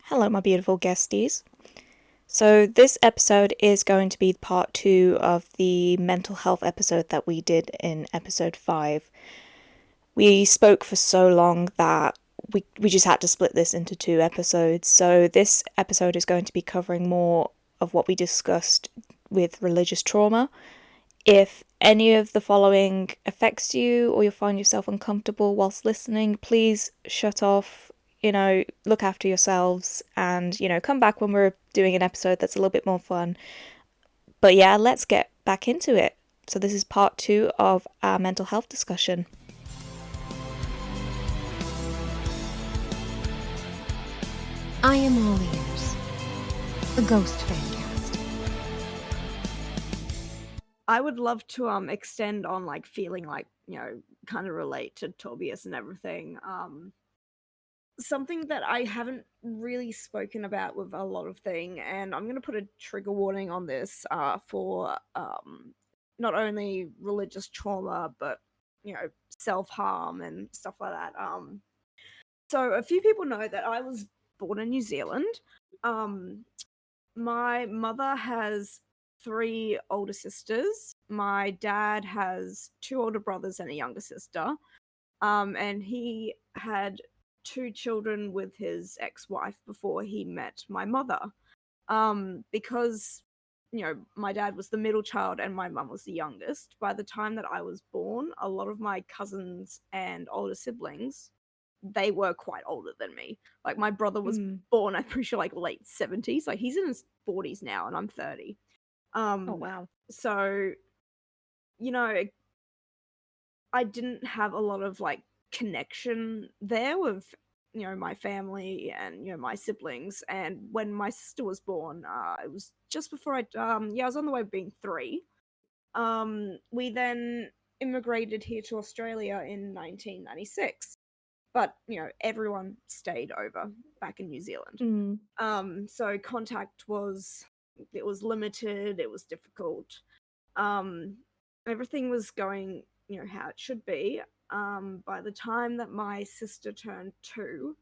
Hello, my beautiful guesties. So, this episode is going to be part two of the mental health episode that we did in episode 5. We spoke for so long that we just had to split this into two episodes. So, this episode is going to be covering more of what we discussed with religious trauma. If any of the following affects you or you find yourself uncomfortable whilst listening, please shut off, look after yourselves and, come back when we're doing an episode that's a little bit more fun. But yeah, let's get back into it. So, this is part two of our mental health discussion. I am all ears. A ghost fancast. I would love to extend on like feeling like, kind of relate to Tobias and everything. Something that I haven't really spoken about with a lot of thing, and I'm gonna put a trigger warning on this for not only religious trauma but self-harm and stuff like that. So a few people know that I was born in New Zealand. My mother has 3 older sisters. My dad has 2 older brothers and a younger sister. And he had 2 children with his ex-wife before he met my mother. Because my dad was the middle child and my mum was the youngest. By the time that I was born, a lot of my cousins and older siblings, they were quite older than me. Like my brother was born, I'm pretty sure, like late 70s. Like he's in his 40s now, and I'm 30. Oh, wow. So, you know, I didn't have a lot of like connection there with my family and my siblings. And when my sister was born, it was just before I was on the way of being 3. We then immigrated here to Australia in 1996. But everyone stayed over back in New Zealand. So contact was limited. It was difficult. Everything was going how it should be. By the time that my sister turned 2,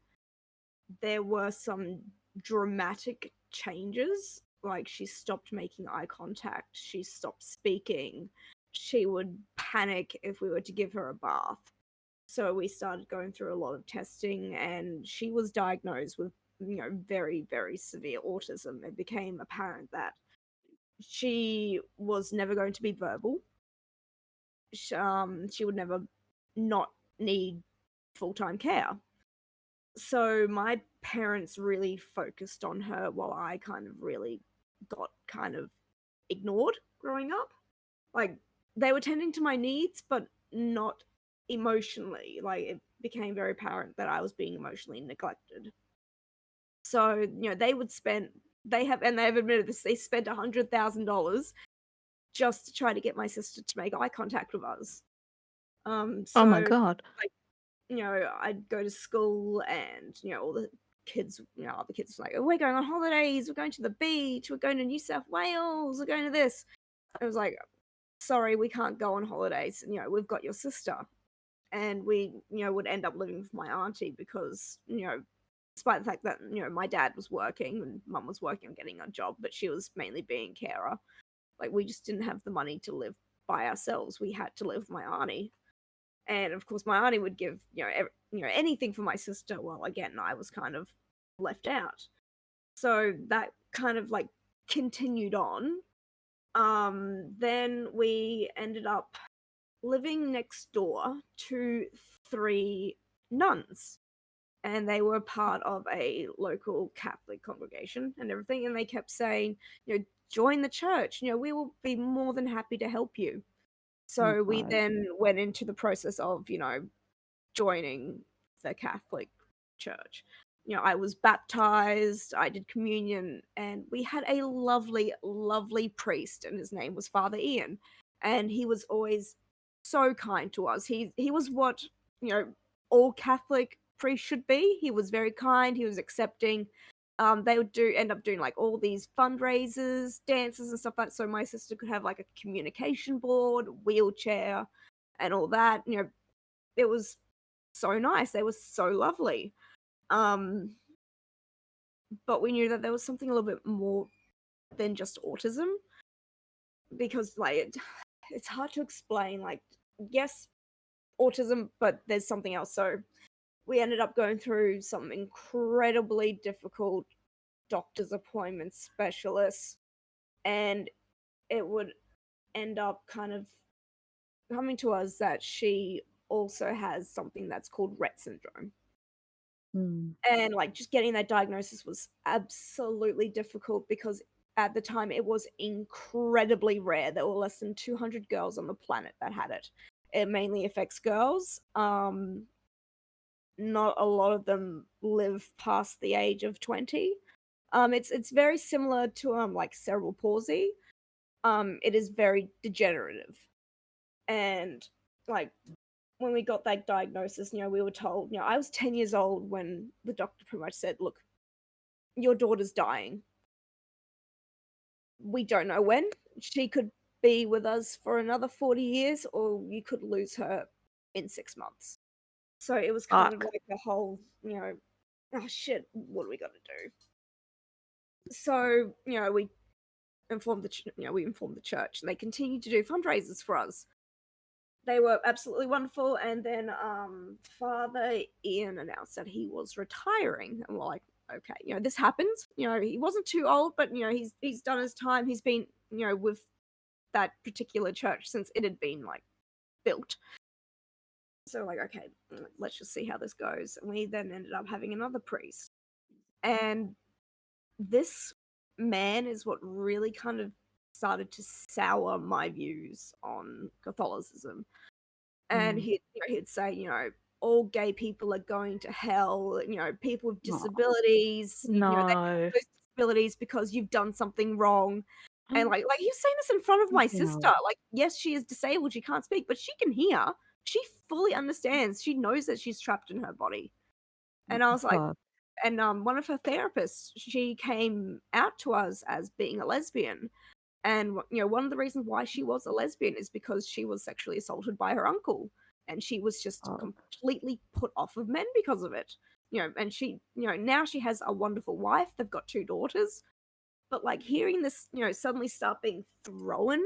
there were some dramatic changes. Like she stopped making eye contact. She stopped speaking. She would panic if we were to give her a bath. So we started going through a lot of testing, and she was diagnosed with, very, very severe autism. It became apparent that she was never going to be verbal. She would never not need full-time care. So my parents really focused on her while I kind of really got kind of ignored growing up. Like they were tending to my needs, but not emotionally. Like it became very apparent that I was being emotionally neglected. So they've admitted this. They spent $100,000 just to try to get my sister to make eye contact with us. Oh my So god. like I'd go to school and all the kids, other kids were like, oh, we're going on holidays, we're going to the beach, we're going to New South Wales, we're going to this. I was like, sorry, we can't go on holidays. We've got your sister. And we, would end up living with my auntie because, despite the fact that, my dad was working and mum was working on getting a job, but she was mainly being carer. Like, we just didn't have the money to live by ourselves. We had to live with my auntie. And, of course, my auntie would give, anything for my sister. Well, again, I was kind of left out. So that kind of, like, continued on. Then we ended up living next door to 3 nuns, and they were part of a local Catholic congregation and everything, and they kept saying, join the church, we will be more than happy to help you. So we then went into the process of, joining the Catholic church. I was baptized, I did communion, and we had a lovely, lovely priest, and his name was Father Ian. And he was always so kind to us. He was what, all Catholic priests should be. He was very kind, he was accepting. They would end up doing like all these fundraisers, dances and stuff like that, so my sister could have like a communication board, wheelchair, and all that. It was so nice. They were so lovely. Um, but we knew that there was something a little bit more than just autism, because it's hard to explain. Like, yes, autism, but there's something else. So we ended up going through some incredibly difficult doctor's appointments, specialists, and it would end up kind of coming to us that she also has something that's called Rett syndrome. And just getting that diagnosis was absolutely difficult because at the time it was incredibly rare. There were less than 200 girls on the planet that had it. It mainly affects girls. Not a lot of them live past the age of 20. It's very similar to cerebral palsy. It is very degenerative, and when we got that diagnosis, we were told, I was 10 years old when the doctor pretty much said, look, your daughter's dying. We don't know when. She could be with us for another 40 years, or you could lose her in 6 months. So it was kind of like the whole, oh shit, what are we going to do? So, we informed the church, and they continued to do fundraisers for us. They were absolutely wonderful, and then Father Ian announced that he was retiring, and we're like, okay, this happens. He wasn't too old, but he's done his time. He's been with that particular church since it had been built. So okay, let's just see how this goes. And we then ended up having another priest, and this man is what really kind of started to sour my views on Catholicism. And he'd say, all gay people are going to hell, people with disabilities, they have those disabilities because you've done something wrong. And you've seen this in front of my sister. Yes, she is disabled, she can't speak, but she can hear. She fully understands. She knows that she's trapped in her body. And I was like, and one of her therapists, she came out to us as being a lesbian. And one of the reasons why she was a lesbian is because she was sexually assaulted by her uncle, and she was just completely put off of men because of it. And she, now she has a wonderful wife. They've got 2 daughters. But hearing this, suddenly start being thrown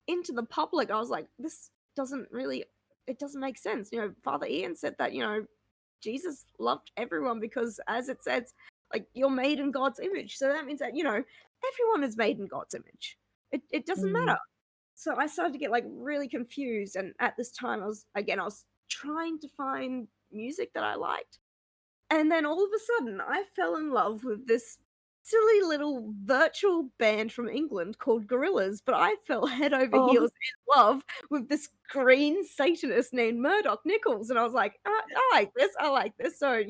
into the public, I was like, this doesn't make sense. Father Ian said that, Jesus loved everyone because, as it says, you're made in God's image. So that means that, everyone is made in God's image. It doesn't matter. So I started to get really confused, and at this time I was trying to find music that I liked. And then all of a sudden I fell in love with this silly little virtual band from England called Gorillaz, but I fell head over heels in love with this green Satanist named Murdoch Nichols, and I was like, I like this. So,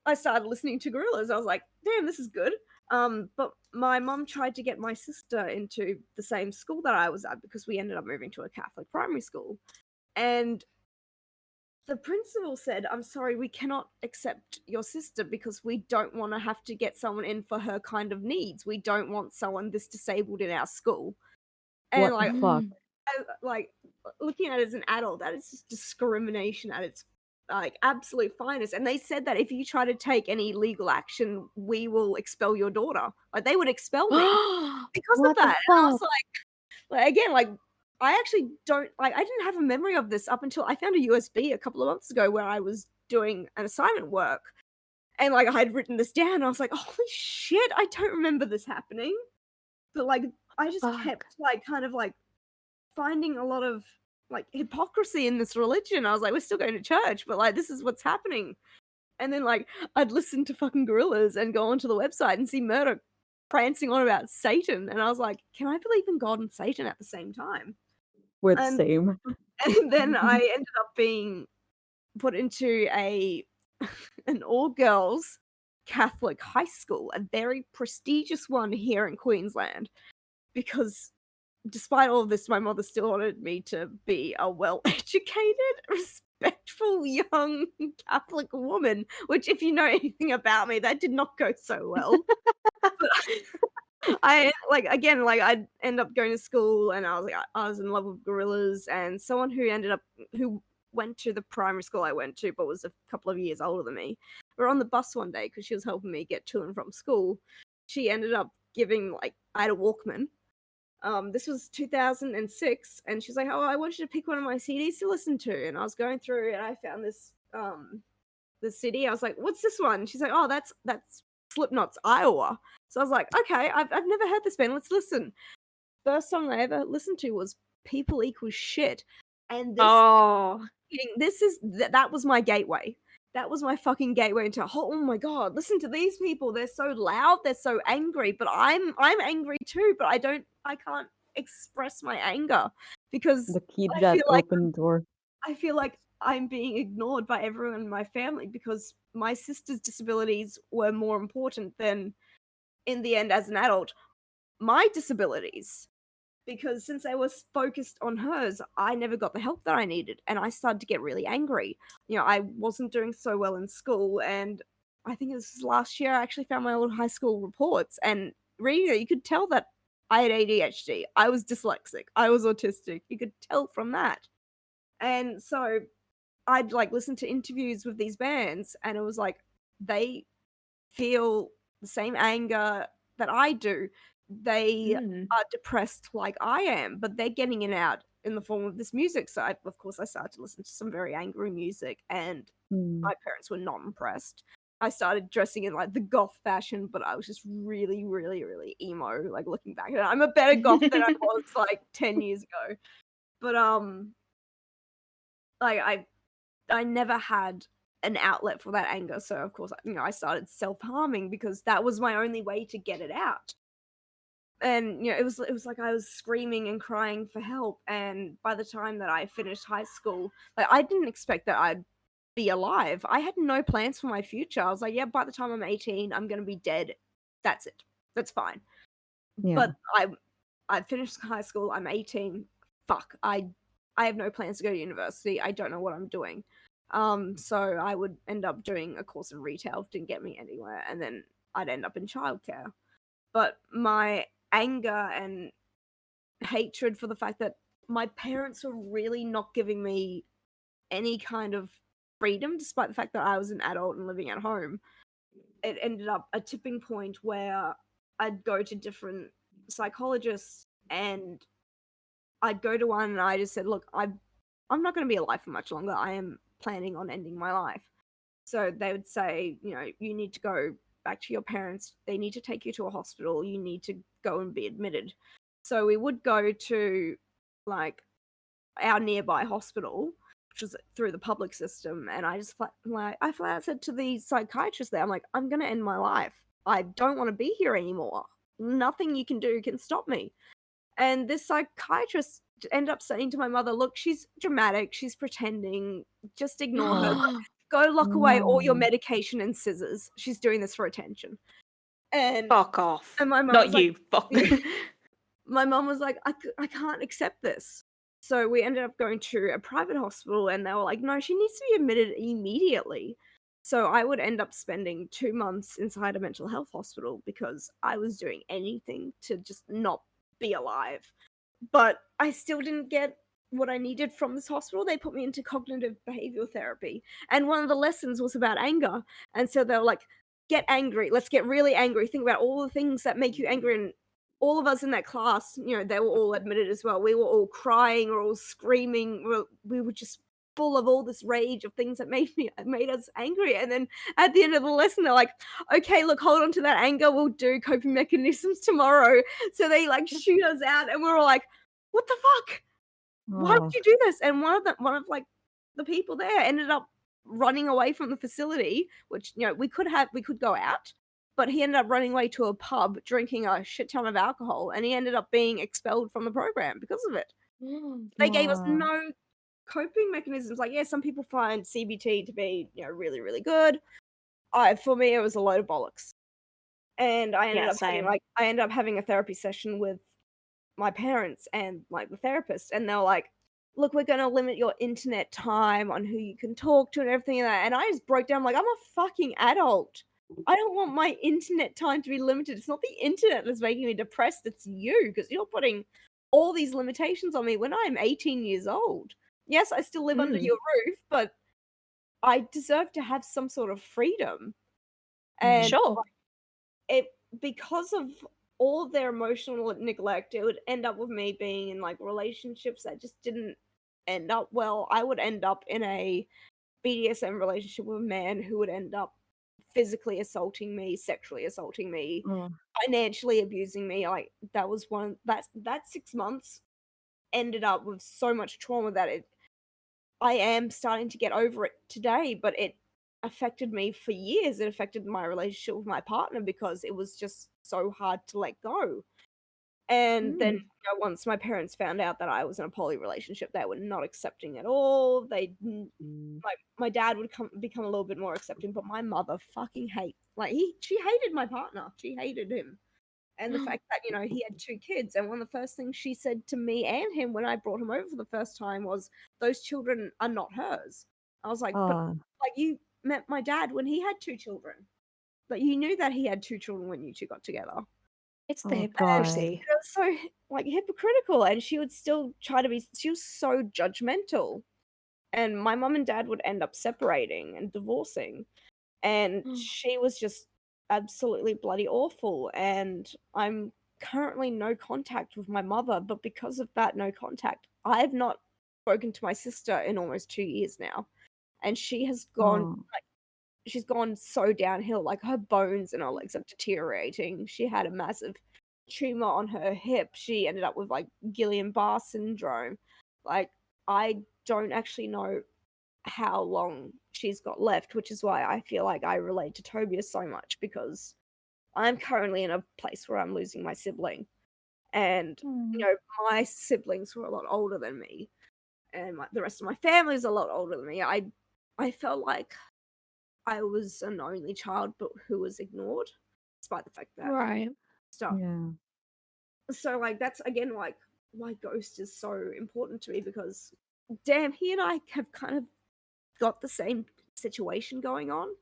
I started listening to Gorillaz. I was like, damn, this is good. But my mum tried to get my sister into the same school that I was at because we ended up moving to a Catholic primary school. And the principal said, I'm sorry, we cannot accept your sister because we don't want to have to get someone in for her kind of needs. We don't want someone this disabled in our school. And What the fuck? Looking at it as an adult, that is just discrimination at its absolute finest. And they said that if you try to take any legal action, we will expel your daughter. They would expel me because of that. And I was again, I actually don't I didn't have a memory of this up until I found a USB a couple of months ago where I was doing an assignment work, and I had written this down. I was like, holy shit, I don't remember this happening. But I just kept kind of finding a lot of hypocrisy in this religion. I was like, we're still going to church, but this is what's happening. And then I'd listen to fucking Gorillaz and go onto the website and see Murdoch prancing on about Satan, and I was like, can I believe in God and Satan at the same time? We're the same. And then I ended up being put into an all-girls Catholic high school, a very prestigious one here in Queensland, because despite all of this, my mother still wanted me to be a well-educated, respectful young Catholic woman, which, if you know anything about me, that did not go so well. But I'd end up going to school, and I was in love with Gorillaz, and someone who went to the primary school I went to, but was a couple of years older than me, we're on the bus one day because she was helping me get to and from school. She ended up giving, like, I had a Walkman. This was 2006, and she's like, "Oh, I want you to pick one of my CDs to listen to." And I was going through, and I found this CD. I was like, "What's this one?" She's like, "Oh, that's Slipknot's Iowa." So I was like, "Okay, I've never heard this band. Let's listen." First song I ever listened to was "People Equal Shit," and Oh, that was my gateway. That was my fucking gateway into, oh my god, listen to these people. They're so loud, they're so angry, but I'm angry too, but I can't express my anger because The key to I that feel like open door. I feel like I'm being ignored by everyone in my family because my sister's disabilities were more important than, in the end, as an adult, my disabilities. Because since I was focused on hers, I never got the help that I needed, and I started to get really angry. You know, I wasn't doing so well in school, and I think it was last year I actually found my old high school reports, and reading it, you could tell that I had ADHD, I was dyslexic, I was autistic. You could tell from that. And so I'd like listen to interviews with these bands, and it was like they feel the same anger that I do. They are depressed like I am, but they're getting it out in the form of this music. So, of course, I started to listen to some very angry music, and my parents were not impressed. I started dressing in like the goth fashion, but I was just really, really, really emo. Like looking back at it, I'm a better goth than I was like 10 years ago. But like I never had an outlet for that anger. So of course, you know, I started self-harming because that was my only way to get it out. And you know, it was like I was screaming and crying for help. And by the time that I finished high school, like I didn't expect that I'd be alive. I had no plans for my future. I was like, yeah, by the time I'm 18, I'm gonna be dead. That's it. That's fine. Yeah. But I finished high school. I'm 18. Fuck. I have no plans to go to university. I don't know what I'm doing. So I would end up doing a course in retail. Didn't get me anywhere, and then I'd end up in childcare. But my anger and hatred for the fact that my parents were really not giving me any kind of freedom, despite the fact that I was an adult and living at home, it ended up a tipping point where I'd go to different psychologists, and I'd go to one and I just said, look, I'm not going to be alive for much longer. I am planning on ending my life. So they would say, you know, you need to go back to your parents. They need to take you to a hospital. You need to go and be admitted. So we would go to like our nearby hospital, which was through the public system. And I just flat out said to the psychiatrist there, I'm like, I'm going to end my life. I don't want to be here anymore. Nothing you can do can stop me. And this psychiatrist ended up saying to my mother, look, she's dramatic. She's pretending. Just ignore her. Go lock away all your medication and scissors. She's doing this for attention. And Fuck off. And my mum Not was you. Fuck. my mum was like, I can't accept this. So we ended up going to a private hospital, and they were like, no, she needs to be admitted immediately. So I would end up spending 2 months inside a mental health hospital because I was doing anything to just not be alive. But I still didn't get what I needed from this hospital. They put me into cognitive behavioral therapy, and one of the lessons was about anger. And so they were like, get angry. Let's get really angry. Think about all the things that make you angry. And all of us in that class, you know, they were all admitted as well. We were all crying or all screaming. We were just full of all this rage of things that made us angry. And then at the end of the lesson, they're like, okay, look, hold on to that anger. We'll do coping mechanisms tomorrow. So they like shoot us out, and we're all like, what the fuck? Why would you do this? And one of like the people there ended up running away from the facility, which, you know, we could go out, but he ended up running away to a pub, drinking a shit ton of alcohol, and he ended up being expelled from the program because of it. They gave us no coping mechanisms. Like, yeah, some people find CBT to be, you know, really, really good. For me, it was a load of bollocks. And I ended up having a therapy session with my parents and like the therapist, and they were like, look, we're going to limit your internet time on who you can talk to and everything like that. And I just broke down like, I'm a fucking adult. I don't want my internet time to be limited. It's not the internet that's making me depressed. It's you, because you're putting all these limitations on me when I'm 18 years old. Yes, I still live under your roof, but I deserve to have some sort of freedom. And Sure. it because of all their emotional neglect, it would end up with me being in like relationships that just didn't end up well. I would end up in a BDSM relationship with a man who would end up physically assaulting me, sexually assaulting me, Oh, financially abusing me. Like that was that 6 months ended up with so much trauma that I am starting to get over it today, but it affected me for years. It affected my relationship with my partner because it was just so hard to let go. And then, Mm. once my parents found out that I was in a poly relationship, they were not accepting at all. mm. Like my dad would become a little bit more accepting, but my mother fucking she hated my partner. She hated him. And the fact that, he had 2 kids, and one of the first things she said to me and him when I brought him over for the first time was, "Those children are not hers." I was like, "But, Oh, like, you met my dad when he had 2 children. But you knew that he had 2 children when you 2 got together." It's the oh God. hypocrisy. It was so, like, hypocritical, and she was so judgmental, and my mum and dad would end up separating and divorcing. And she was just absolutely bloody awful, and I'm currently no contact with my mother, but because of that no contact, I've not spoken to my sister in almost 2 years now, and Oh, she's gone so downhill, like, her bones and her legs are deteriorating. She had a massive tumor on her hip. She ended up with, like, Guillain-Barré syndrome. Like, I don't actually know how long she's got left, which is why I feel like I relate to Tobias so much because I'm currently in a place where I'm losing my sibling. And, Mm. my siblings were a lot older than me, and the rest of my family is a lot older than me. I felt like I was an only child, but who was ignored, despite the fact that Right. stuff. yeah. So, like, that's again like why Ghost is so important to me because, damn, he and I have kind of got the same situation going on.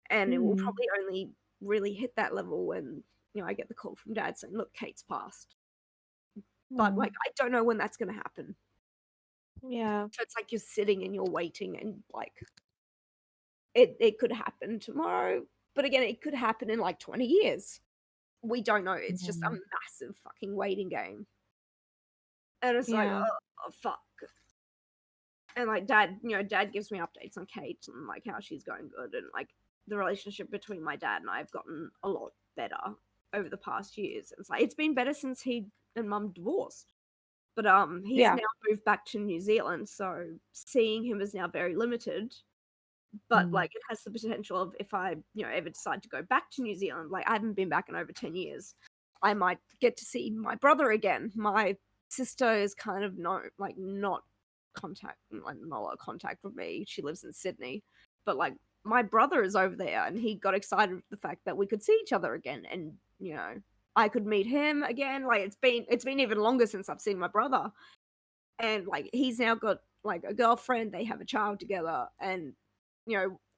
And it will Mm. probably only really hit that level when, I get the call from dad saying, "Look, Kate's passed." But, Mm. like, I don't know when that's gonna happen. Yeah. So it's like you're sitting and you're waiting and, like, it could happen tomorrow, but again, it could happen in, like, 20 years. We don't know. It's just a Yeah. massive fucking waiting game. And it's like, Yeah. "Oh, fuck." And, like, dad gives me updates on Kate and, like, how she's going good, and, like, the relationship between my dad and I have gotten a lot better over the past years. It's like it's been better since he and mum divorced. But, he's Yeah. now moved back to New Zealand, so seeing him is now very limited. But, Mm. like, it has the potential of if I, ever decide to go back to New Zealand, like, I haven't been back in over 10 years, I might get to see my brother again. My sister is kind of not not a lot of contact with me. She lives in Sydney. But, like, my brother is over there, and he got excited with the fact that we could see each other again, and, I could meet him again. Like, it's been even longer since I've seen my brother, and, like, he's now got, like, a girlfriend, they have a child together, and,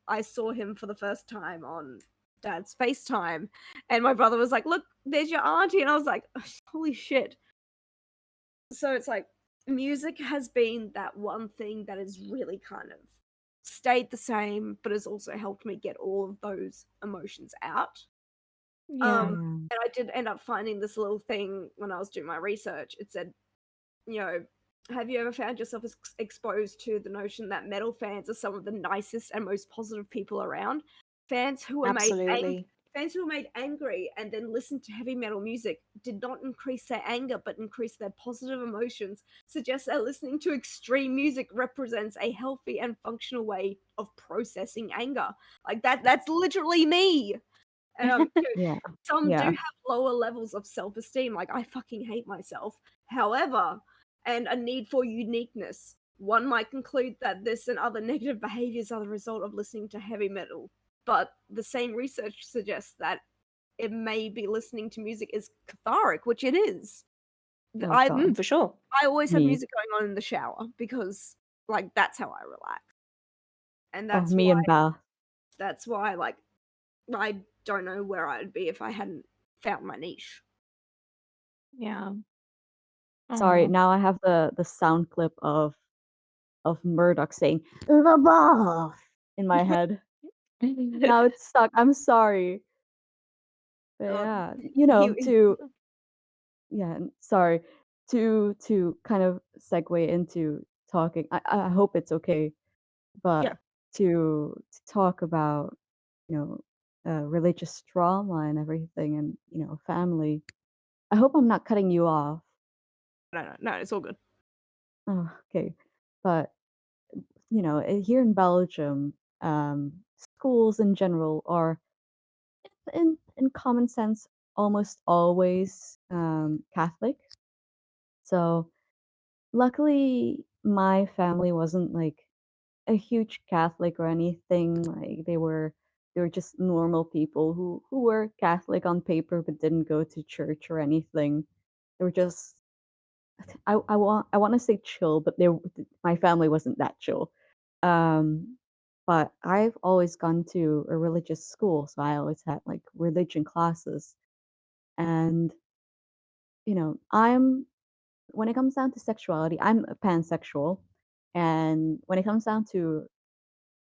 I saw him for the first time on dad's FaceTime, and my brother was like, "Look, there's your auntie," and I was like, "Holy shit." So it's like, music has been that one thing that has really kind of stayed the same, but has also helped me get all of those emotions out. Yeah. Yeah. And I did end up finding this little thing when I was doing my research. It said, you know, have you ever found yourself exposed to the notion that metal fans are some of the nicest and most positive people around? Fans who were made ang- Absolutely. Fans who were made angry and then listened to heavy metal music did not increase their anger but increased their positive emotions. Suggests that listening to extreme music represents a healthy and functional way of processing anger. Like that's literally me. Yeah. Some do Yeah. have lower levels of self-esteem, like I fucking hate myself. However, and a need for uniqueness. One might conclude that this and other negative behaviors are the result of listening to heavy metal, but the same research suggests that it may be listening to music is cathartic, which it is. Oh I God. For sure. I always have Me. music going on in the shower because like that's how I relax. And Oh, me and Beth. that's why like I don't know where I'd be if I hadn't found my niche. Yeah. Sorry, Oh. now I have the sound clip of of Murdoch saying "the boss" in my head. Now it's stuck. I'm sorry. But God, yeah, he sorry to kind of segue into talking. I hope it's okay, but yeah. to talk about you know religious trauma and everything, and family. I hope I'm not cutting you off. No, it's all good. Oh, okay, but here in Belgium, schools in general are in common sense almost always Catholic. So luckily, my family wasn't like a huge Catholic or anything. Like they were just normal people who were Catholic on paper but didn't go to church or anything. They were just I want to say chill, but my family wasn't that chill. Um, but I've always gone to a religious school, so I always had like religion classes. And I'm when it comes down to sexuality, I'm a pansexual, and when it comes down to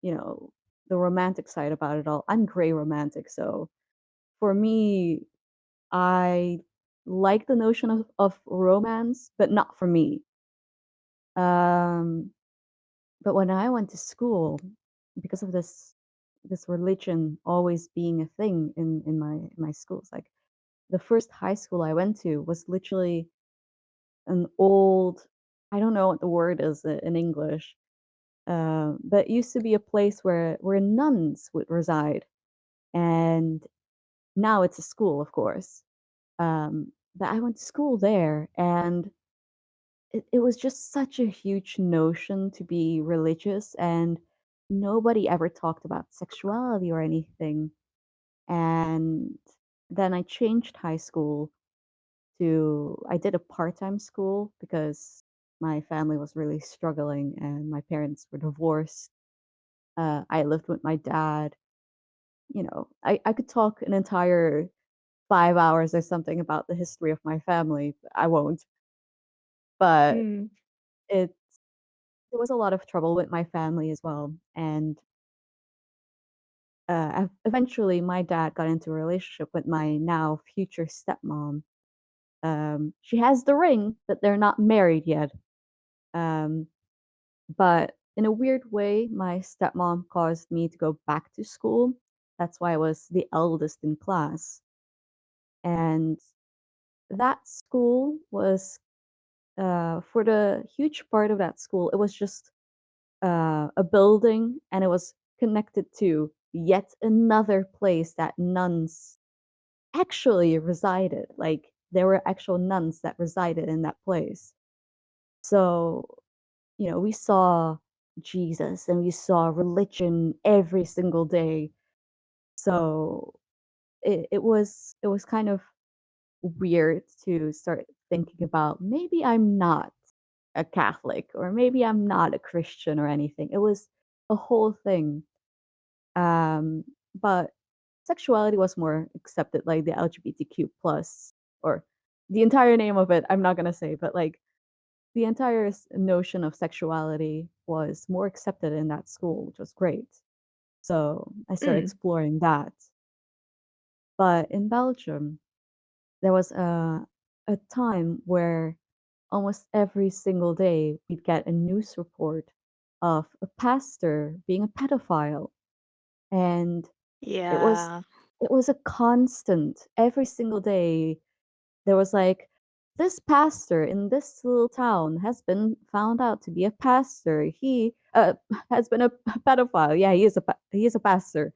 you know the romantic side about it all, I'm gray romantic. So for me, I like the notion of romance, but not for me. Um, but when I went to school, because of this religion always being a thing in my schools, like the first high school I went to was literally an old, I don't know what the word is in English, but it used to be a place where nuns would reside, and now it's a school, of course. But I went to school there, and it was just such a huge notion to be religious, and nobody ever talked about sexuality or anything. And then I changed high school I did a part-time school because my family was really struggling and my parents were divorced. I lived with my dad. I could talk an entire 5 hours or something about the history of my family. I won't. But Mm. it there was a lot of trouble with my family as well. And eventually, my dad got into a relationship with my now future stepmom. She has the ring, but they're not married yet. Um, but in a weird way, my stepmom caused me to go back to school. That's why I was the eldest in class. And that school was, for the huge part of that school, it was just a building, and it was connected to yet another place that nuns actually resided. Like there were actual nuns that resided in that place. So, we saw Jesus and we saw religion every single day. So it was kind of weird to start thinking about maybe I'm not a Catholic or maybe I'm not a Christian or anything. It was a whole thing. But sexuality was more accepted, like the LGBTQ plus, or the entire name of it. I'm not gonna say, but like the entire notion of sexuality was more accepted in that school, which was great. So I started Mm. exploring that. But in Belgium, there was a time where almost every single day we'd get a news report of a pastor being a pedophile. And it was Yeah. it was a constant. Every single day there was like, this pastor in this little town has been found out to be a pastor. He has been a pedophile. Yeah, he is a pastor.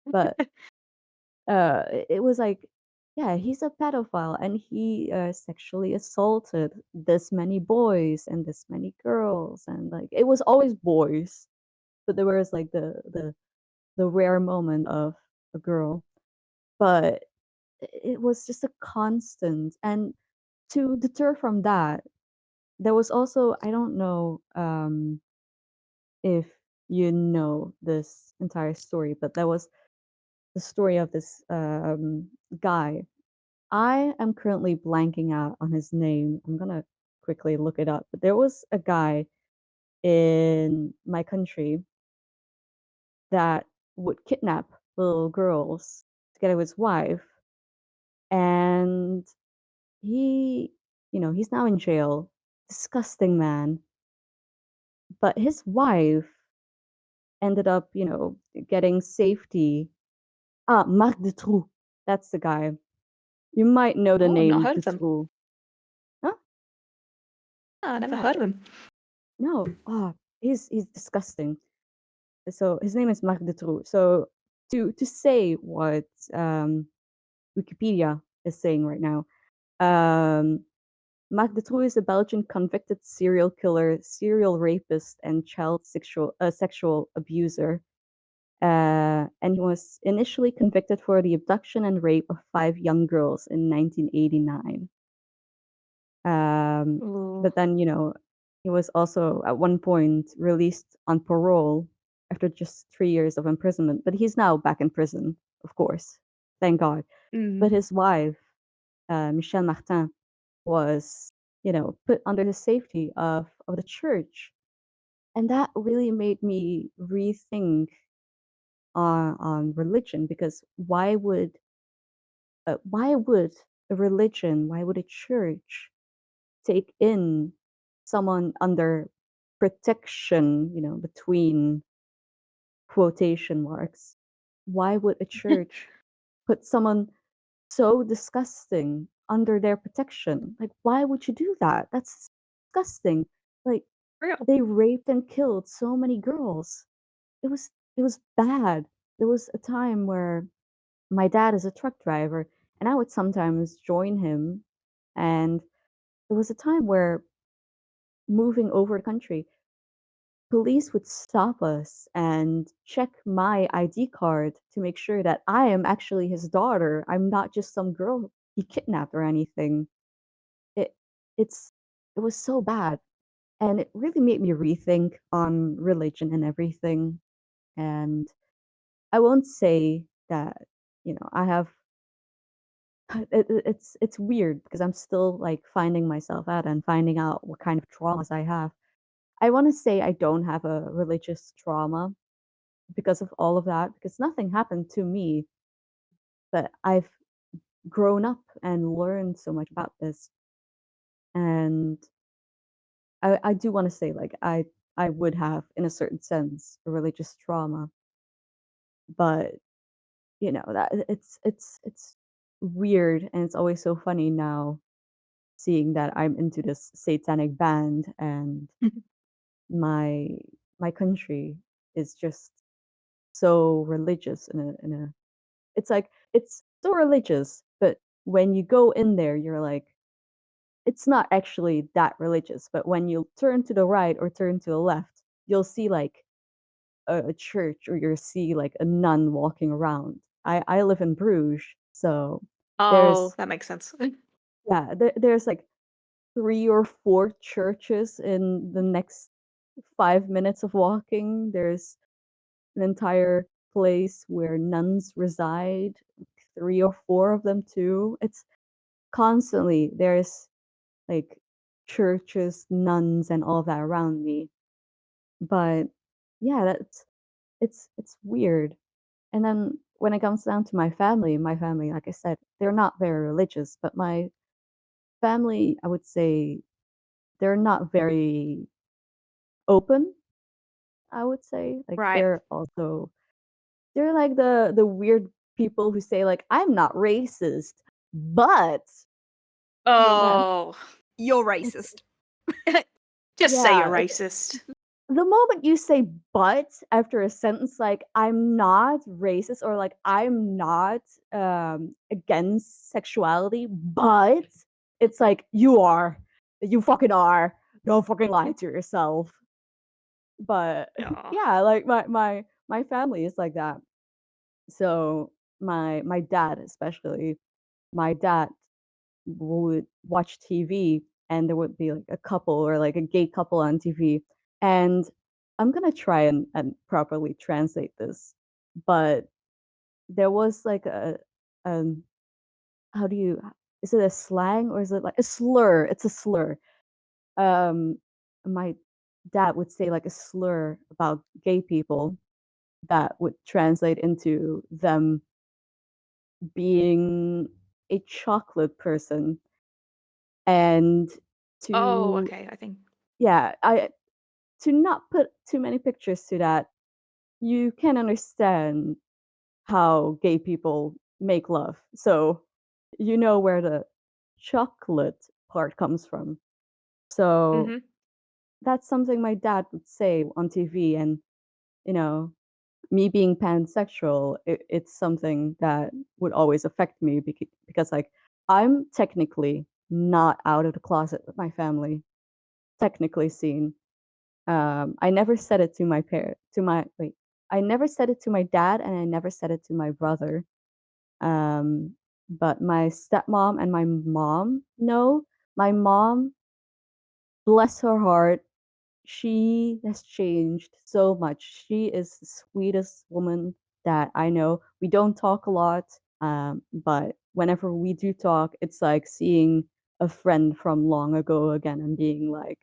But it was like, yeah, he's a pedophile and he sexually assaulted this many boys and this many girls, and like it was always boys, but there was like the rare moment of a girl. But it was just a constant. And to deter from that, there was also, I don't know if you know this entire story, but there was the story of this guy. I am currently blanking out on his name. I'm gonna quickly look it up. But there was a guy. in my country that would kidnap little girls together with his wife, and he, he's now in jail. Disgusting man. But his wife ended up, getting safety. Ah, Marc Dutroux. That's the guy. You might know the Oh, not name heard of them. Dutroux. Huh? Oh, I never Yeah. heard of him. No. Ah, he's disgusting. So his name is Marc Dutroux. So to say what Wikipedia is saying right now, Marc Dutroux is a Belgian convicted serial killer, serial rapist, and child sexual abuser. And he was initially convicted for the abduction and rape of 5 young girls in 1989. Ooh. But then, he was also at one point released on parole after just 3 years of imprisonment. But he's now back in prison, of course. Thank God. But Mm. his wife, Michelle Martin, was, put under the safety of the church. And that really made me rethink on religion, because why would a religion, why would a church take in someone under protection, between quotation marks? Why would a church put someone so disgusting under their protection? Like, why would you do that? That's disgusting. Like, Real. they raped and killed so many girls. It was bad. There was a time where my dad is a truck driver, and I would sometimes join him, and there was a time where, moving over the country, police would stop us and check my ID card to make sure that I am actually his daughter. I'm not just some girl he kidnapped or anything. It it's it was so bad, and it really made me rethink on religion and everything. And I won't say that, I have it's weird because I'm still like finding myself out and finding out what kind of traumas I have. I want to say I don't have a religious trauma because of all of that, because nothing happened to me, but I've grown up and learned so much about this. And I do want to say, like, I would have, in a certain sense, a religious trauma, but that it's weird, and it's always so funny now seeing that I'm into this satanic band, and my my country is just so religious in a it's like it's so religious, but when you go in there, you're like, it's not actually that religious. But when you turn to the right or turn to the left, you'll see like a church, or you'll see like a nun walking around. I live in Bruges, so Oh, there's that makes sense. yeah, there's like 3 or 4 churches in the next 5 minutes of walking. There's an entire place where nuns reside, 3 or 4 of them too. It's constantly there's like churches, nuns, and all that around me. But yeah, it's weird. And then when it comes down to my family, like I said, they're not very religious, but my family, I would say, they're not very open. I would say, like, Right. they're like the weird people who say like, I'm not racist, but and then Oh. You're it's racist. Just say you're yeah, racist. the moment you say "but" after a sentence like "I'm not racist" or like "I'm not against sexuality, but," it's like you are, you fucking are. Don't fucking lie to yourself. But Yeah. yeah, like my family is like that. So my dad especially, my dad would watch TV, and there would be like a couple or like a gay couple on TV. And I'm gonna try and properly translate this, but there was like um how do you, is it a slang or is it like a slur? It's a slur. Um my dad would say like a slur about gay people that would translate into them being a chocolate person. And Oh, to okay. I think. yeah, I to not put too many pictures to that, you can understand how gay people make love. So you know where the chocolate part comes from. So Mhm. that's something my dad would say on TV. And, you know, me being pansexual, it's something that would always affect me because, like, I'm technically not out of the closet with my family, technically seen. I never said it to my parent, to my, wait, I never said it to my dad and I never said it to my brother. Um, but my stepmom and my mom know. My mom, bless her heart, she has changed so much. She is the sweetest woman that I know. We don't talk a lot, but whenever we do talk, it's like seeing a friend from long ago again and being like,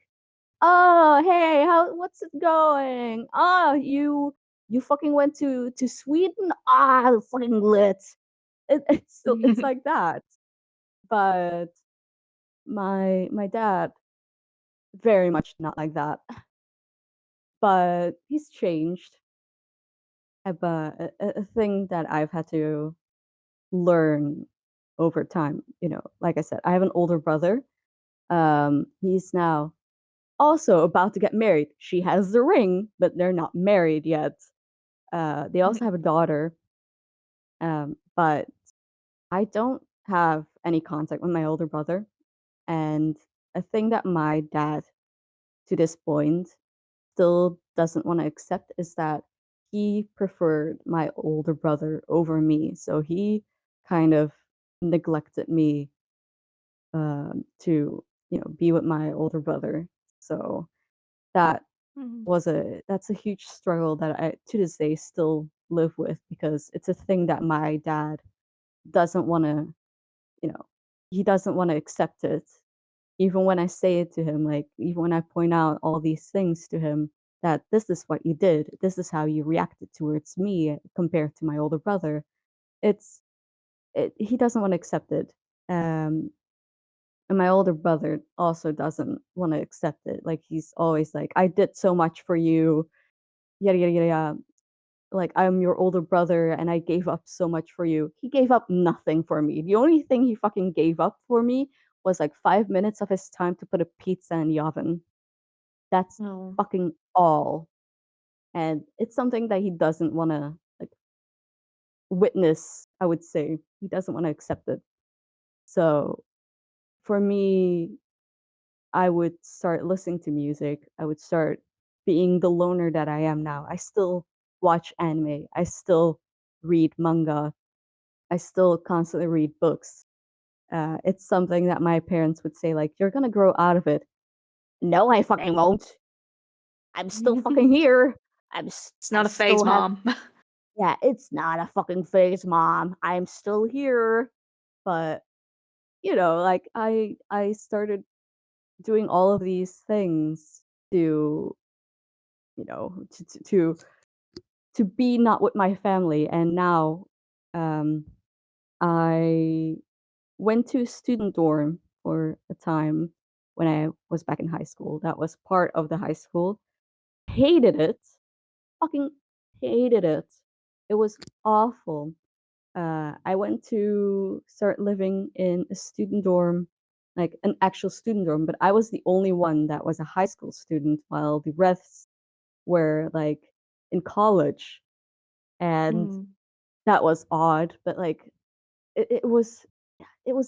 "Oh, hey, what's it going? Oh, you fucking went to Sweden? Ah, fucking lit." It's like that. But my dad very much not like that. But he's changed. But a thing that I've had to learn over time, like I said, I have an older brother. He's now also about to get married. She has the ring, but they're not married yet. They also have a daughter. But I don't have any contact with my older brother. And a thing that my dad, to this point, still doesn't want to accept is that he preferred my older brother over me. So he kind of neglected me to, be with my older brother. So that Mhm. that's a huge struggle that I to this day still live with because it's a thing that my dad doesn't want to, you know, he doesn't want to accept it. Even when I say it to him, like even when I point out all these things to him, that this is what you did, this is how you reacted towards me compared to my older brother. It's he doesn't want to accept it. Um, and my older brother also doesn't want to accept it. Like he's always like, I did so much for you, yada yada yada. Yada. Like I'm your older brother and I gave up so much for you. He gave up nothing for me. The only thing he fucking gave up for me was like 5 minutes of his time to put a pizza in the oven. That's Oh. fucking all. And it's something that he doesn't want to like witness, I would say. He doesn't want to accept it. So for me, I would start listening to music. I would start being the loner that I am now. I still watch anime. I still read manga. I still constantly read books. It's something that my parents would say, like, you're gonna grow out of it. No, I fucking won't. I'm still fucking here. It's I not a phase, still have. Mom. Yeah, it's not a fucking phase, mom. I'm still here. But like I started doing all of these things to you know to to to, to be not with my family, and now um I went to student dorm for a time when I was back in high school. That was part of the high school. Hated it. Fucking hated it. It was awful. I went to start living in a student dorm, like an actual student dorm, but I was the only one that was a high school student while the rest were like in college. And Mm. that was odd, but like it was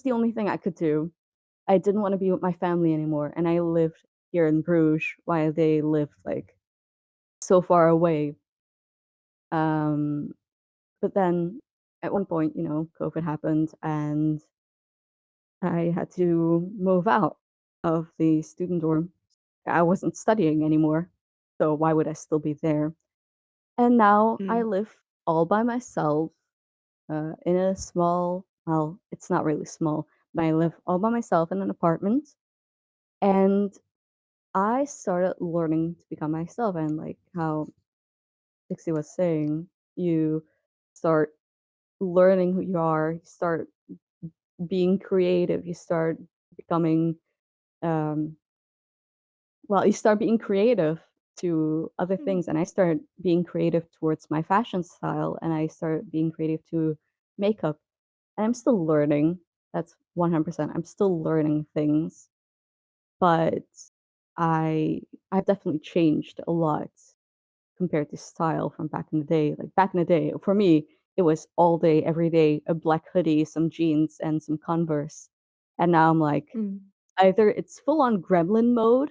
the only thing I could do. I didn't want to be with my family anymore, and I lived here in Bruges while they lived like so far away. Um, but then at one point, COVID happened, and I had to move out of the student dorm. I wasn't studying anymore, so why would I still be there? And now I Mm. live all by myself in a small, well, it's not really small, but I live all by myself in an apartment. And I started learning to become myself, and like how Dixie was saying, you start learning who you are, you start being creative, you start becoming um well, you start being creative to other Mm. things, and I started being creative towards my fashion style, and I started being creative to makeup, and I'm still learning. That's 100%. I'm still learning things, but I I've definitely changed a lot compared to style from back in the day. Like back in the day, for me, it was all day, every day, a black hoodie, some jeans, and some Converse. And now I'm like, Mm. either it's full on gremlin mode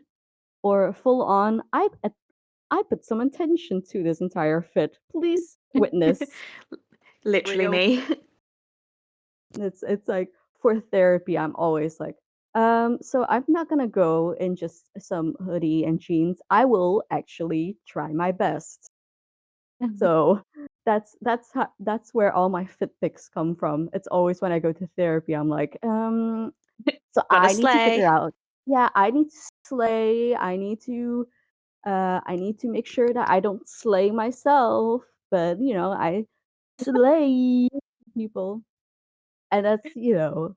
or full on I put some intention to this entire fit. Please witness. Literally Real. me. It's like for therapy, I'm always like, so I'm not gonna go in just some hoodie and jeans. I will actually try my best. So that's where all my fit pics come from. It's always when I go to therapy, I'm like, so Gotta I need to figure slay. out, yeah, I need to slay. I need to make sure that I don't slay myself, but I slay people, and that's uh,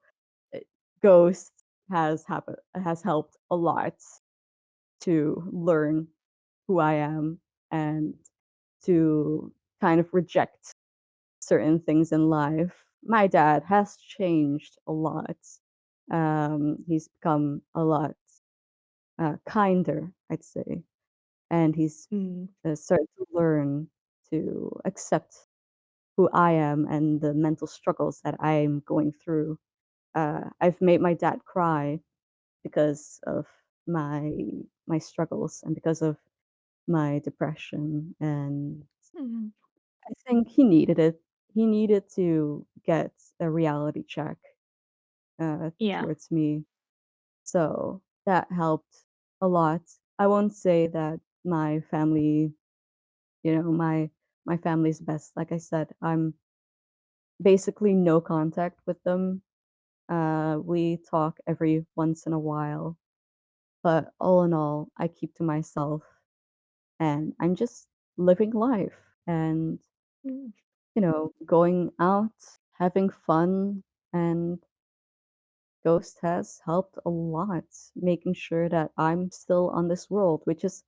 Ghost has helped a lot to learn who I am and to kind of reject certain things in life. My dad has changed a lot. He's become a lot kinder, I'd say, and he's Mm. started to learn to accept who I am and the mental struggles that I'm going through. I've made my dad cry because of my my struggles and because of my depression, and Mm. I think he needed it. He needed to get a reality check Yeah. towards me. So that helped a lot. I won't say that my family, my family's best. Like I said, I'm basically no contact with them. We talk every once in a while, but all in all, I keep to myself, and I'm just living life and Mm. going out, having fun, and Ghost has helped a lot, making sure that I'm still on this world, which is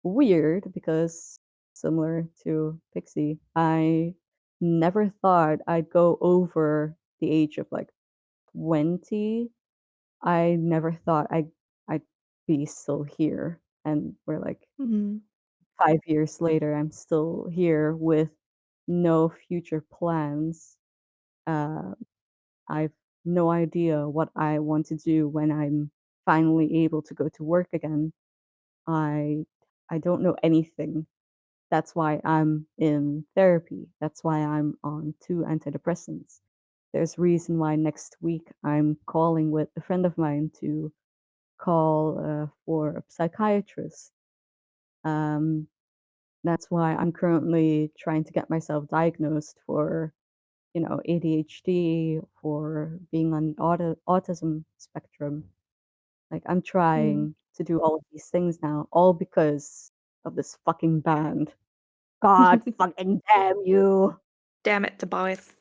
weird because similar to Pixie, I never thought I'd go over the age of like 20. I never thought I'd be still here. And we're like Mm. 5 years later, I'm still here with no future plans. Uh, I've no idea what I want to do when I'm finally able to go to work again. I I don't know anything. That's why I'm in therapy. That's why I'm on 2 antidepressants. There's reason why next week I'm calling with a friend of mine to call for a psychiatrist. Um, that's why I'm currently trying to get myself diagnosed for ADHD, for being on the autism spectrum. Like I'm Mm. trying to do all of these things now, all because of this fucking band. God fucking damn you. Damn it, Tobias.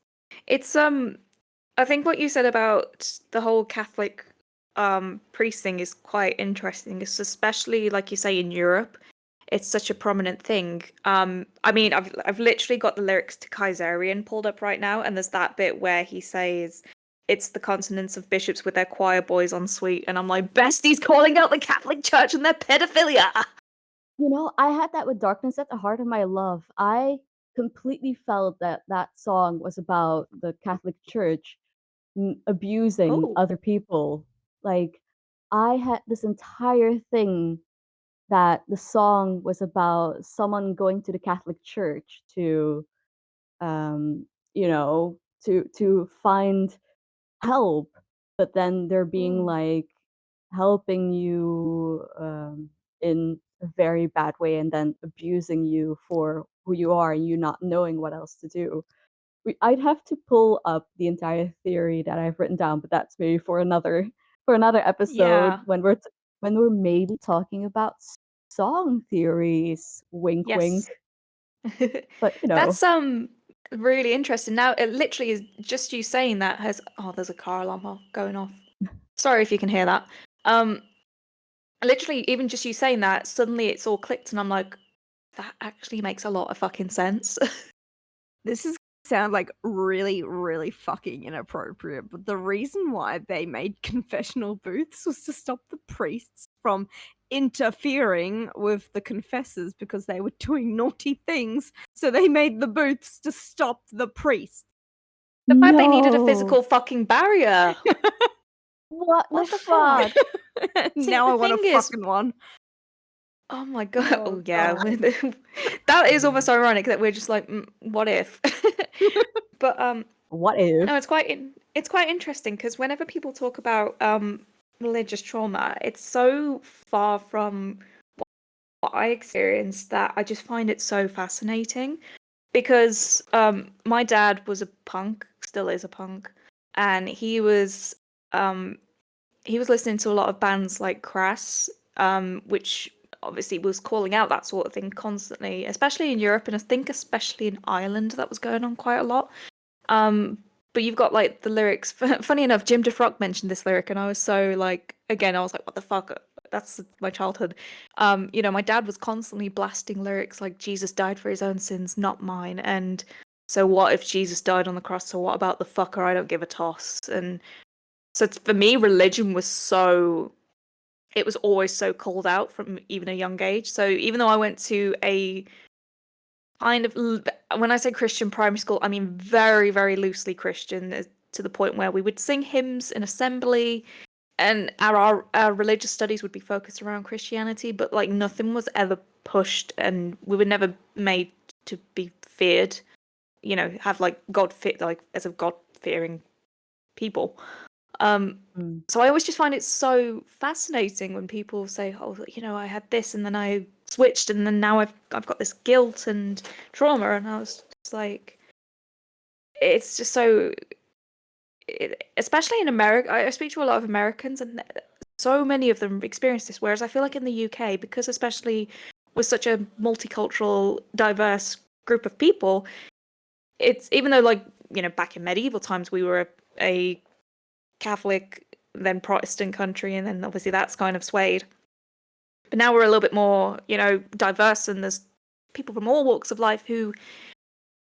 It's I think what you said about the whole Catholic priest thing is quite interesting. It's especially like you say in Europe, it's such a prominent thing. I mean, I've literally got the lyrics to Kaiserian pulled up right now, and there's that bit where he says it's the consonants of bishops with their choir boys en suite, and I'm like, besties calling out the Catholic Church and their pedophilia. I had that with Darkness at the Heart of My Love. I completely felt that that song was about the Catholic Church abusing Oh. other people. Like, I had this entire thing that the song was about someone going to the Catholic Church to, to find help, but then they're being Oh. like helping you in a very bad way and then abusing you for who you are and you not knowing what else to do. I'd have to pull up the entire theory that I've written down, but that's maybe for another episode Yeah. when we're when we're maybe talking about song theories. Wink, wink. Yes. But That's really interesting. Now it literally is just you saying that has there's a car alarm going off. Sorry if you can hear that. Literally even just you saying that, suddenly it's all clicked and I'm like, that actually makes a lot of fucking sense. This is sound like really, really fucking inappropriate, but the reason why they made confessional booths was to stop the priests from interfering with the confessors because they were doing naughty things. So they made the booths to stop the priests. The fact they needed a No. physical fucking barrier. What What the the fuck? fuck? See, Now the I want a thing is, fucking one. oh my god. Oh, Oh yeah. God. That is almost ironic that we're just like, what if? But What if? no, it's quite interesting because whenever people talk about religious trauma, it's so far from what I experienced that I just find it so fascinating because my dad was a punk, still is a punk, and he was listening to a lot of bands like Crass, which obviously was calling out that sort of thing constantly, especially in Europe, and I think especially in Ireland that was going on quite a lot. But you've got like the lyrics. Funny enough, Jim DeFrock mentioned this lyric, and I was so like, again, I was like, what the fuck? That's my childhood. My dad was constantly blasting lyrics like Jesus died for his own sins, not mine. And so what if Jesus died on the cross? So what about the fucker? I don't give a toss. And so for me, religion was it was always so called out from even a young age. So even though I went to a kind of, when I say Christian primary school, I mean very, very loosely Christian, to the point where we would sing hymns in assembly, and our religious studies would be focused around Christianity, but like nothing was ever pushed, and we were never made to be feared. Have like as a God fearing people. So I always just find it so fascinating when people say, "Oh, I had this, and then I switched, and then now I've got this guilt and trauma," and I was just like, it's just so, especially in America. I speak to a lot of Americans, and so many of them experience this. Whereas I feel like in the UK, because especially with such a multicultural, diverse group of people, it's even though back in medieval times we were a Catholic, then Protestant country, and then obviously that's kind of swayed. But now we're a little bit more, diverse, and there's people from all walks of life who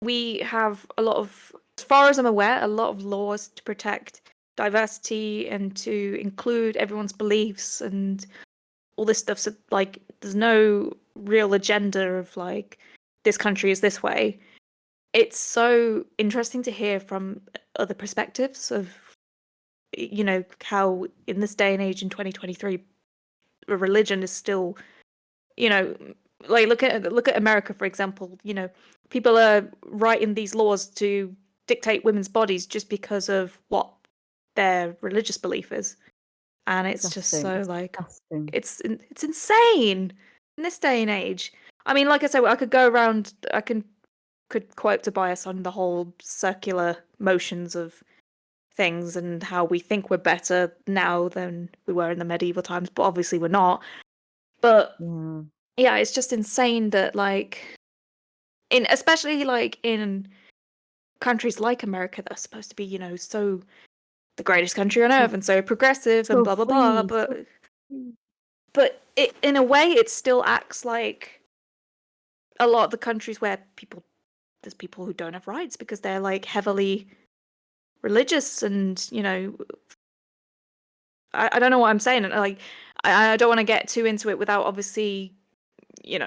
we have a lot of, as far as I'm aware, a lot of laws to protect diversity and to include everyone's beliefs and all this stuff. So like, there's no real agenda of like, this country is this way. It's so interesting to hear from other perspectives of how in this day and age in 2023 religion is still, like look at America, for example. People are writing these laws to dictate women's bodies just because of what their religious belief is, and it's just Disgusting. so It's like, disgusting. it's insane in this day and age. I mean, like I said, I could go around, could quote Tobias on the whole circular motions of things and how we think we're better now than we were in the medieval times, but obviously we're not. But yeah, it's just insane that especially like in countries like America that are supposed to be, so the greatest country on earth and so progressive and So blah blah blah, free. but in a way it still acts like a lot of the countries where there's people who don't have rights because they're like heavily religious, and I don't know what I'm saying. Like, I don't want to get too into it without obviously,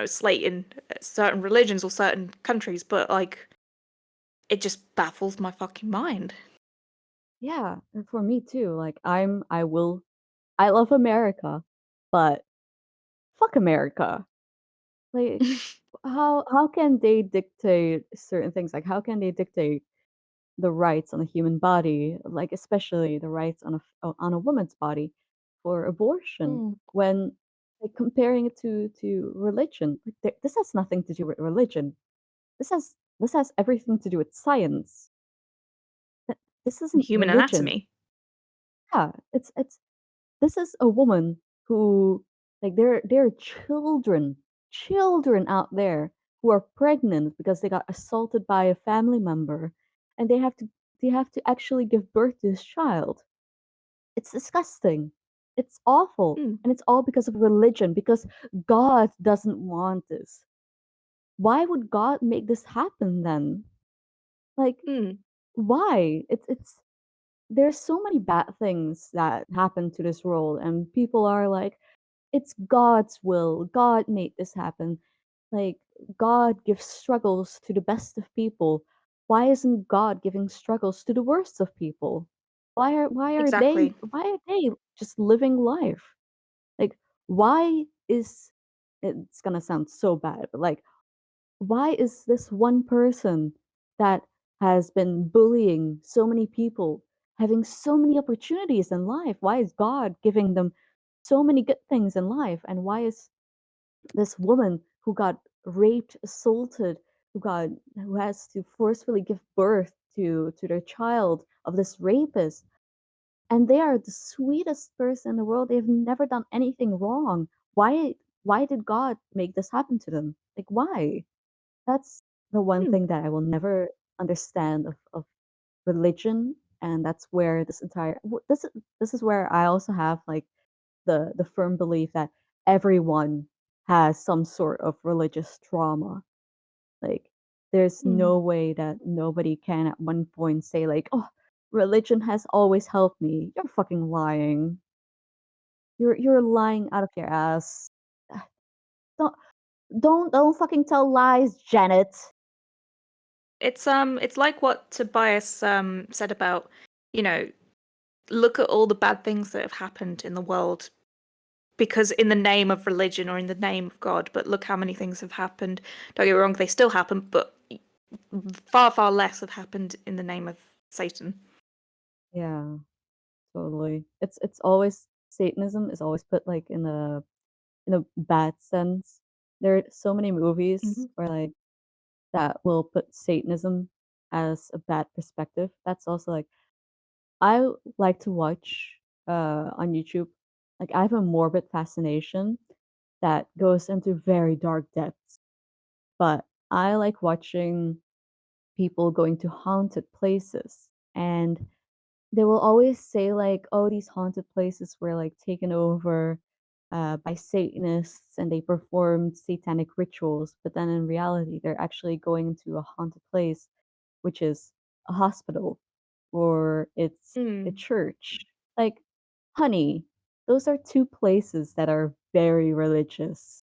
slating certain religions or certain countries, but like, it just baffles my fucking mind. Yeah, and for me too. Like I love America, but fuck America. Like how can they dictate certain things? Like how can they dictate the rights on a human body, like especially the rights on a woman's body for abortion Mm. when like comparing it to religion? Like this has nothing to do with religion. This has everything to do with science. This isn't Human religion. anatomy. Yeah, it's this is a woman who, like, there are children out there who are pregnant because they got assaulted by a family member, and they have to actually give birth to this child. It's disgusting. It's awful. Mm, And it's all because of religion, because God doesn't want this. Why would God make this happen then? Like, mm, why? It's there's so many bad things that happen to this world, and people are like, it's God's will. God made this happen. Like, God gives struggles to the best of people. Why isn't God giving struggles to the worst of people? Why are they exactly. why are they just living life? Like, why is it's gonna sound so bad, but like, why is this one person that has been bullying so many people having so many opportunities in life? Why is God giving them so many good things in life? And why is this woman who got raped, assaulted, who has to forcefully give birth to their child of this rapist, and they are the sweetest person in the world. They've never done anything wrong. Why did God make this happen to them? Like, why? That's the one Mm, thing that I will never understand of religion, and that's where this is where I also have like the firm belief that everyone has some sort of religious trauma. Like, there's mm. no way that nobody can at one point say like, "Oh, religion has always helped me." You're fucking lying. You're lying out of your ass. Don't don't fucking tell lies, Janet. It's like what Tobias said about, you know, look at all the bad things that have happened in the world because in the name of religion or in the name of God, but look how many things have happened. Don't get me wrong, they still happen, but far, far less have happened in the name of Satan. Yeah, totally. It's always Satanism is always put like in a bad sense. There are so many movies Hmm. where like that will put Satanism as a bad perspective. That's also like I like to watch on YouTube. Like, I have a morbid fascination that goes into very dark depths, but I like watching people going to haunted places, and they will always say like, "Oh, these haunted places were like taken over by Satanists and they performed satanic rituals." But then in reality, they're actually going into a haunted place, which is a hospital or it's a Mm. church. Like, honey, those are two places that are very religious.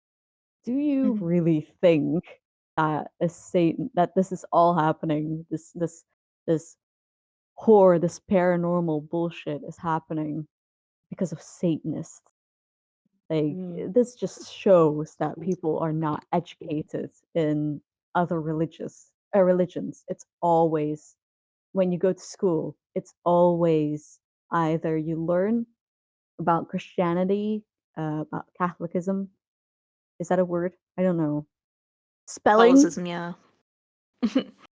Do you Hmm. really think that a Satan that this is all happening? This horror, this paranormal bullshit is happening because of Satanists. Like, Mm. this just shows that people are not educated in other religions. It's always when you go to school, it's always either you learn about Christianity, about Catholicism. Is that a word? I don't know. Spelling? Catholicism, yeah.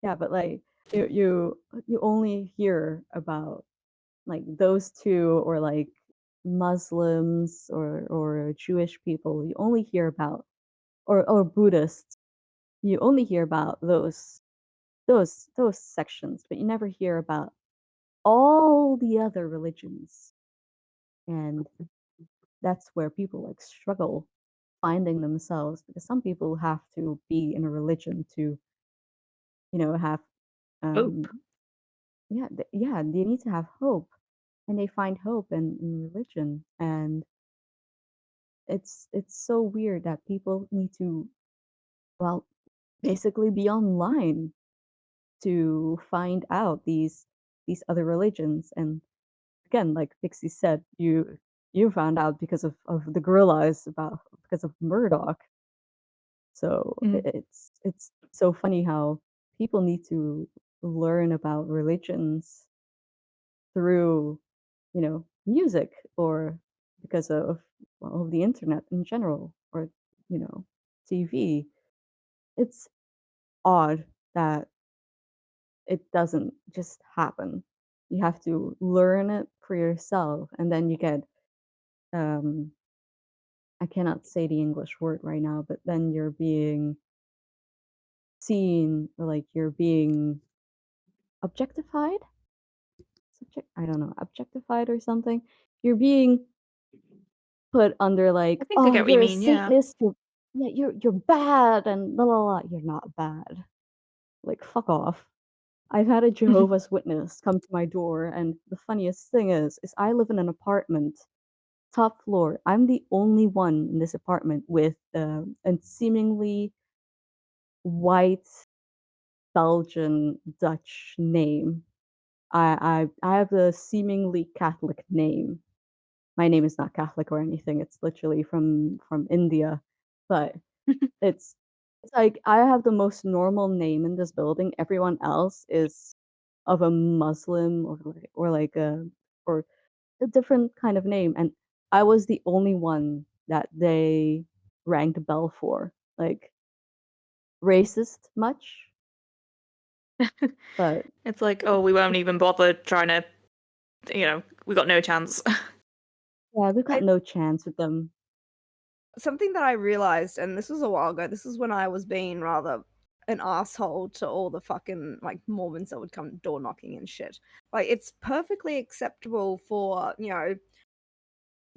Yeah, but like you only hear about like those two, or like Muslims or Jewish people. You only hear about, or Buddhists. You only hear about those sections, but you never hear about all the other religions. And that's where people like struggle finding themselves, because some people have to be in a religion to, have Hope. um yeah, they need to have hope, and they find hope in religion. And it's so weird that people need to, well, basically be online to find out these other religions. And again, like Pixie said, you found out because of the gorillas, about because of Murdoch. So Mm. it's so funny how people need to learn about religions through, music, or because of, well, the internet in general, or, you know, TV. It's odd that it doesn't just happen. You have to learn it for yourself, and then you get um I cannot say the English word right now, but then you're being seen, or like you're being objectified. I don't know, objectified or something. You're being put under I like, think I oh, get what you you're a mean, yeah. Satanist. Yeah, you're bad and blah blah blah. You're not bad. Like fuck off. I've had a Jehovah's Witness come to my door, and the funniest thing is I live in an apartment, top floor. I'm the only one in this apartment with a seemingly white Belgian Dutch name. I have a seemingly Catholic name. My name is not Catholic or anything. It's literally from India, but it's it's like I have the most normal name in this building. Everyone else is of a Muslim or a different kind of name, and I was the only one that they rang the bell for. Like racist much, but It's like, oh, we won't even bother trying to, we got no chance. yeah, we've got I, no chance with them. something that I realized, and this was a while ago. This is when I was being rather an asshole to all the fucking like Mormons that would come door knocking and shit. Like, it's perfectly acceptable for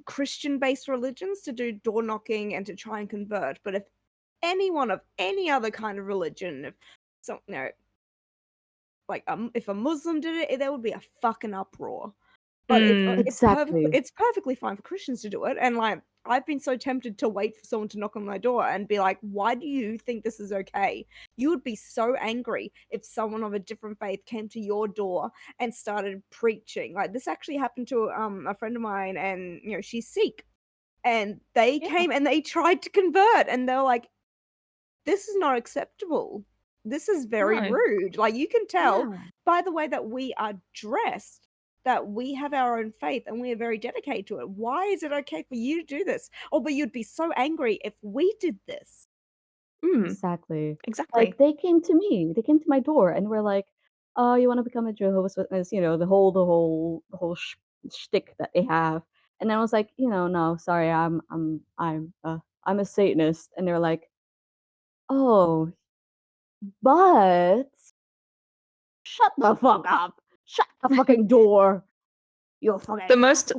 Christian based religions to do door knocking and to try and convert, but if anyone of any other kind of religion, if some, like if a Muslim did it, there would be a fucking uproar. But Mm. Exactly. it's perfectly fine for Christians to do it, and like I've been so tempted to wait for someone to knock on my door and be like, "Why do you think this is okay?" You would be so angry if someone of a different faith came to your door and started preaching. Like this actually happened to a friend of mine, and she's Sikh, and they Yeah. came and they tried to convert, and they're like, this is not acceptable. This is very No. rude. Like you can tell Yeah. by the way that we are dressed that we have our own faith and we are very dedicated to it. Why is it okay for you to do this? Oh, but you'd be so angry if we did this. Mm. Exactly. Like Exactly. they came to me. They came to my door and were like, "Oh, you want to become a Jehovah's Witness?" You know, the whole shtick that they have. And I was like, no, sorry, I'm a Satanist. And they're like, "Oh, but shut the fuck up. Shut the fucking door. You The fucking most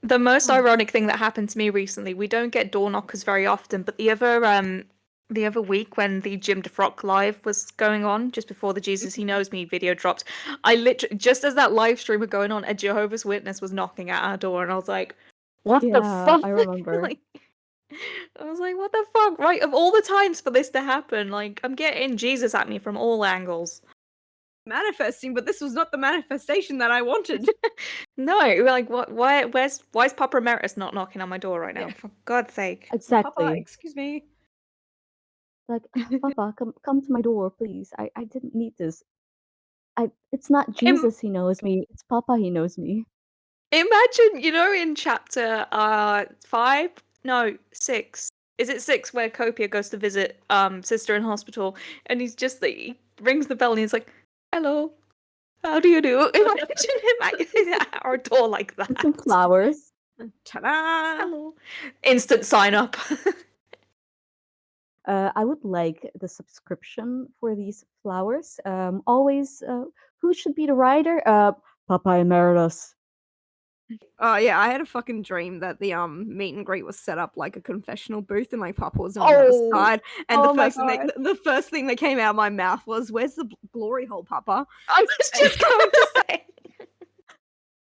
the most oh, ironic thing that happened to me recently, we don't get door knockers very often, but the other week when the Jim DeFrock live was going on, just before the Jesus He Knows Me video dropped, I literally just as that live stream was going on, a Jehovah's Witness was knocking at our door, and I was like, "What the yeah, fuck?" I remember. Like, I was like, "What the fuck?" Right, of all the times for this to happen, like I'm getting Jesus at me from all angles. Manifesting, but this was not the manifestation that I wanted. No, like what? Why is Papa Emeritus not knocking on my door right now? Yeah. For God's sake. Papa, Exactly. excuse me. Like, Papa, come to my door, please. I didn't need this. It's not Im- Jesus he knows me, it's Papa he knows me. Imagine, in chapter 5, no, 6. Is it 6 where Copia goes to visit sister in hospital and he's just like he rings the bell and he's like, "Hello, how do you do?" Imagine him at our door like And some that. flowers. Ta-da! Hello. Instant sign up. I would like the subscription for these flowers. Always, who should be the writer? Papa Emeritus. Oh yeah, I had a fucking dream that the meet and greet was set up like a confessional booth and like Papa was on the other Oh, side, and Oh my god. the first thing that came out of my mouth was, "Where's the glory hole, Papa?" I was just going to say.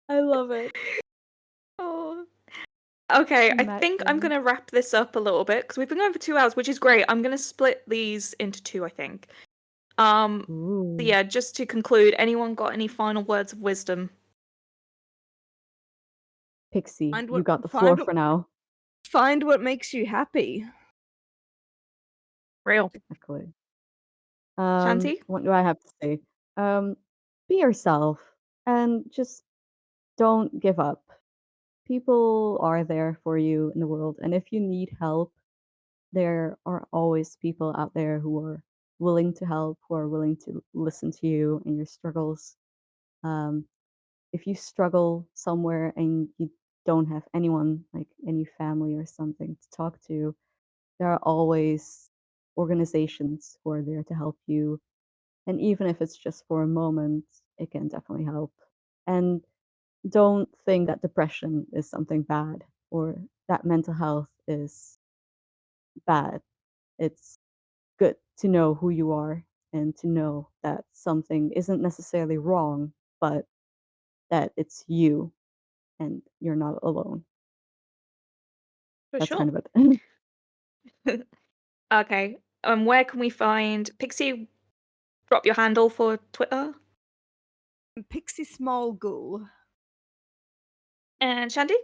I love it. Oh. Okay, I think I'm Imagine. gonna wrap this up a little bit because we've been going for 2 hours, which is great. I'm gonna split these into two, I think. So Ooh. yeah, just to conclude, anyone got any final words of wisdom? Pixie, Find you what got the floor find for now. find what makes you happy. Real. Exactly. Shanti? What do I have to say? Um, be yourself and just don't give up. People are there for you in the world, and if you need help, there are always people out there who are willing to help, who are willing to listen to you and your struggles. Um, if you struggle somewhere and you don't have anyone, like any family or something to talk to, there are always organizations who are there to help you. And even if it's just for a moment, it can definitely help. And don't think that depression is something bad or that mental health is bad. It's good to know who you are and to know that something isn't necessarily wrong, but that it's you and you're not alone. For That's sure. kind of it. Okay. Where can we find Pixie? Drop your handle for Twitter. Pixiesmolghoul. And Shandy?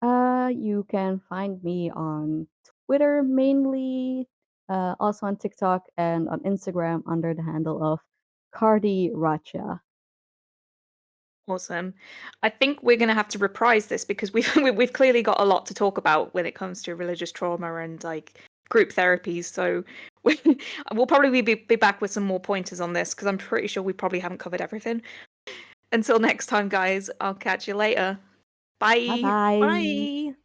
You can find me on Twitter mainly, also on TikTok and on Instagram under the handle of CardiRatia. Awesome. I think we're going to have to reprise this because we've clearly got a lot to talk about when it comes to religious trauma and like group therapies. So we'll probably be back with some more pointers on this because I'm pretty sure we probably haven't covered everything. Until next time, guys, I'll catch you later. Bye. Bye bye. Bye.